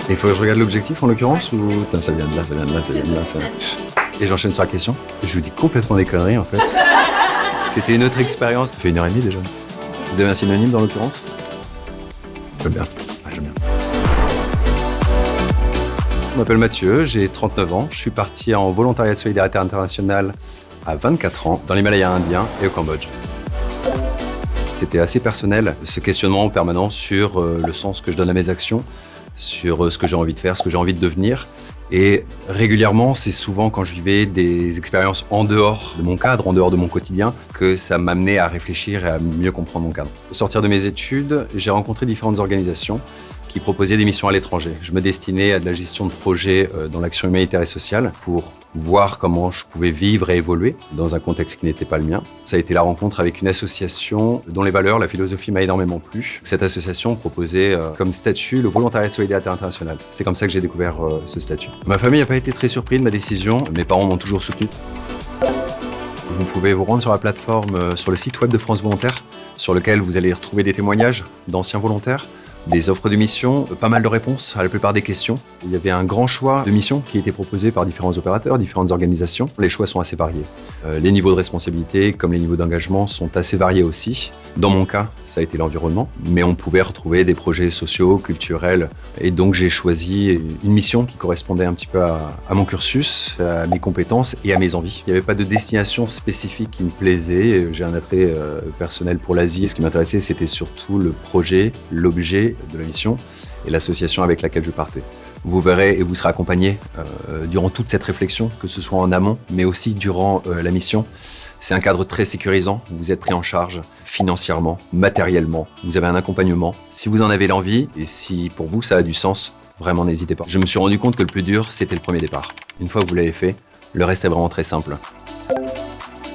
Et il faut que je regarde l'objectif en l'occurrence ou putain, ça vient de là, ça vient de là, ça vient de là, ça. Et j'enchaîne sur la question. Je vous dis complètement des conneries en fait. C'était une autre expérience. Ça fait 1h30 déjà. Vous avez un synonyme dans l'occurrence? J'aime bien. Ouais, j'aime bien. Je m'appelle Mathieu, j'ai 39 ans. Je suis parti en volontariat de solidarité internationale à 24 ans dans l'Himalaya indien et au Cambodge. C'était assez personnel, ce questionnement permanent sur le sens que je donne à mes actions, sur ce que j'ai envie de faire, ce que j'ai envie de devenir. Et régulièrement, c'est souvent quand je vivais des expériences en dehors de mon cadre, en dehors de mon quotidien, que ça m'amenait à réfléchir et à mieux comprendre mon cadre. Au sortir de mes études, j'ai rencontré différentes organisations qui proposaient des missions à l'étranger. Je me destinais à de la gestion de projets dans l'action humanitaire et sociale pour voir comment je pouvais vivre et évoluer dans un contexte qui n'était pas le mien. Ça a été la rencontre avec une association dont les valeurs, la philosophie m'a énormément plu. Cette association proposait comme statut le volontariat de solidarité internationale. C'est comme ça que j'ai découvert ce statut. Ma famille n'a pas été très surprise de ma décision. Mes parents m'ont toujours soutenu. Vous pouvez vous rendre sur la plateforme, sur le site web de France Volontaire, sur lequel vous allez retrouver des témoignages d'anciens volontaires, des offres de missions, pas mal de réponses à la plupart des questions. Il y avait un grand choix de missions qui étaient proposées par différents opérateurs, différentes organisations. Les choix sont assez variés. Les niveaux de responsabilité comme les niveaux d'engagement sont assez variés aussi. Dans mon cas, ça a été l'environnement, mais on pouvait retrouver des projets sociaux, culturels. Et donc j'ai choisi une mission qui correspondait un petit peu à mon cursus, à mes compétences et à mes envies. Il n'y avait pas de destination spécifique qui me plaisait. J'ai un attrait personnel pour l'Asie. Ce qui m'intéressait, c'était surtout le projet, l'objet de la mission et l'association avec laquelle je partais. Vous verrez et vous serez accompagné durant toute cette réflexion, que ce soit en amont, mais aussi durant la mission. C'est un cadre très sécurisant. Vous êtes pris en charge financièrement, matériellement. Vous avez un accompagnement. Si vous en avez l'envie et si pour vous ça a du sens, vraiment n'hésitez pas. Je me suis rendu compte que le plus dur, c'était le premier départ. Une fois que vous l'avez fait, le reste est vraiment très simple.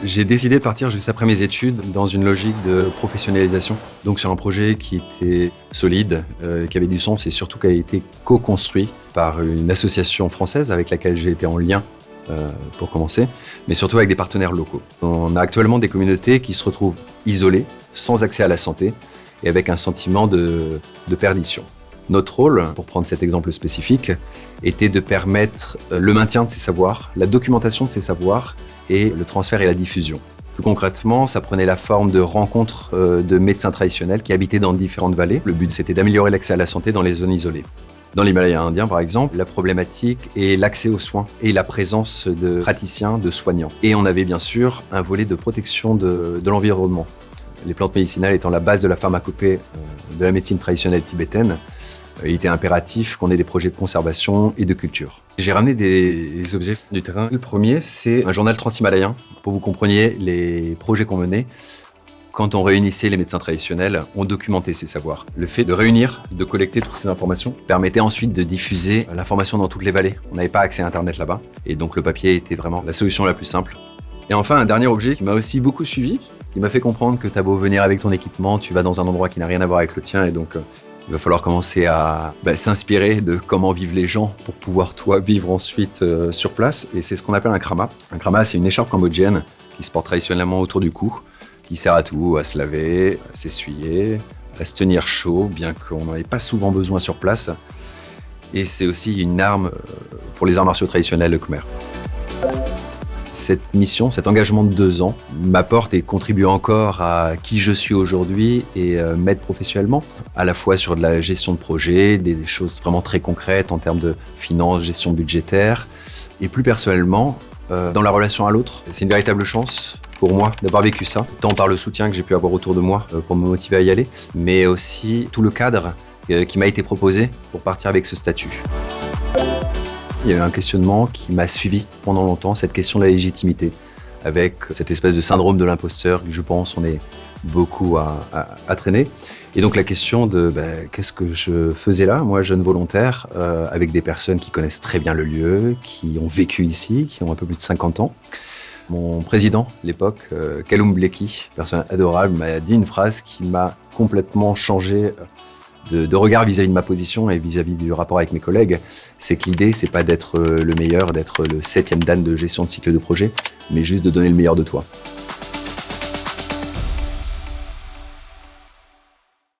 J'ai décidé de partir juste après mes études dans une logique de professionnalisation. Donc sur un projet qui était solide, qui avait du sens et surtout qui a été co-construit par une association française avec laquelle j'ai été en lien pour commencer, mais surtout avec des partenaires locaux. On a actuellement des communautés qui se retrouvent isolées, sans accès à la santé et avec un sentiment de perdition. Notre rôle, pour prendre cet exemple spécifique, était de permettre le maintien de ces savoirs, la documentation de ces savoirs et le transfert et la diffusion. Plus concrètement, ça prenait la forme de rencontres de médecins traditionnels qui habitaient dans différentes vallées. Le but, c'était d'améliorer l'accès à la santé dans les zones isolées. Dans l'Himalaya indien, par exemple, la problématique est l'accès aux soins et la présence de praticiens, de soignants. Et on avait bien sûr un volet de protection de l'environnement. Les plantes médicinales étant la base de la pharmacopée de la médecine traditionnelle tibétaine, il était impératif qu'on ait des projets de conservation et de culture. J'ai ramené des objets du terrain. Le premier, c'est un journal transhimalayen. Pour que vous compreniez les projets qu'on menait, quand on réunissait les médecins traditionnels, on documentait ces savoirs. Le fait de réunir, de collecter toutes ces informations, permettait ensuite de diffuser l'information dans toutes les vallées. On n'avait pas accès à Internet là-bas, et donc le papier était vraiment la solution la plus simple. Et enfin, un dernier objet qui m'a aussi beaucoup suivi, qui m'a fait comprendre que t'as beau venir avec ton équipement, tu vas dans un endroit qui n'a rien à voir avec le tien, et donc il va falloir commencer à s'inspirer de comment vivent les gens pour pouvoir, toi, vivre ensuite sur place. Et c'est ce qu'on appelle un krama. Un krama, c'est une écharpe cambodgienne qui se porte traditionnellement autour du cou, qui sert à tout, à se laver, à s'essuyer, à se tenir chaud, bien qu'on n'en ait pas souvent besoin sur place. Et c'est aussi une arme pour les arts martiaux traditionnels khmer. Cette mission, cet engagement de 2 ans m'apporte et contribue encore à qui je suis aujourd'hui et m'aide professionnellement, à la fois sur de la gestion de projet, des choses vraiment très concrètes en termes de finances, gestion budgétaire, et plus personnellement, dans la relation à l'autre. C'est une véritable chance pour moi d'avoir vécu ça, tant par le soutien que j'ai pu avoir autour de moi pour me motiver à y aller, mais aussi tout le cadre qui m'a été proposé pour partir avec ce statut. Il y a eu un questionnement qui m'a suivi pendant longtemps, cette question de la légitimité, avec cette espèce de syndrome de l'imposteur que je pense on est beaucoup à traîner. Et donc la question de qu'est-ce que je faisais là, moi jeune volontaire, avec des personnes qui connaissent très bien le lieu, qui ont vécu ici, qui ont un peu plus de 50 ans. Mon président, à l'époque, Kaloum Bleki, personne adorable, m'a dit une phrase qui m'a complètement changé de regard vis-à-vis de ma position et vis-à-vis du rapport avec mes collègues. C'est que l'idée, c'est pas d'être le meilleur, d'être le 7e dan de gestion de cycle de projet, mais juste de donner le meilleur de toi.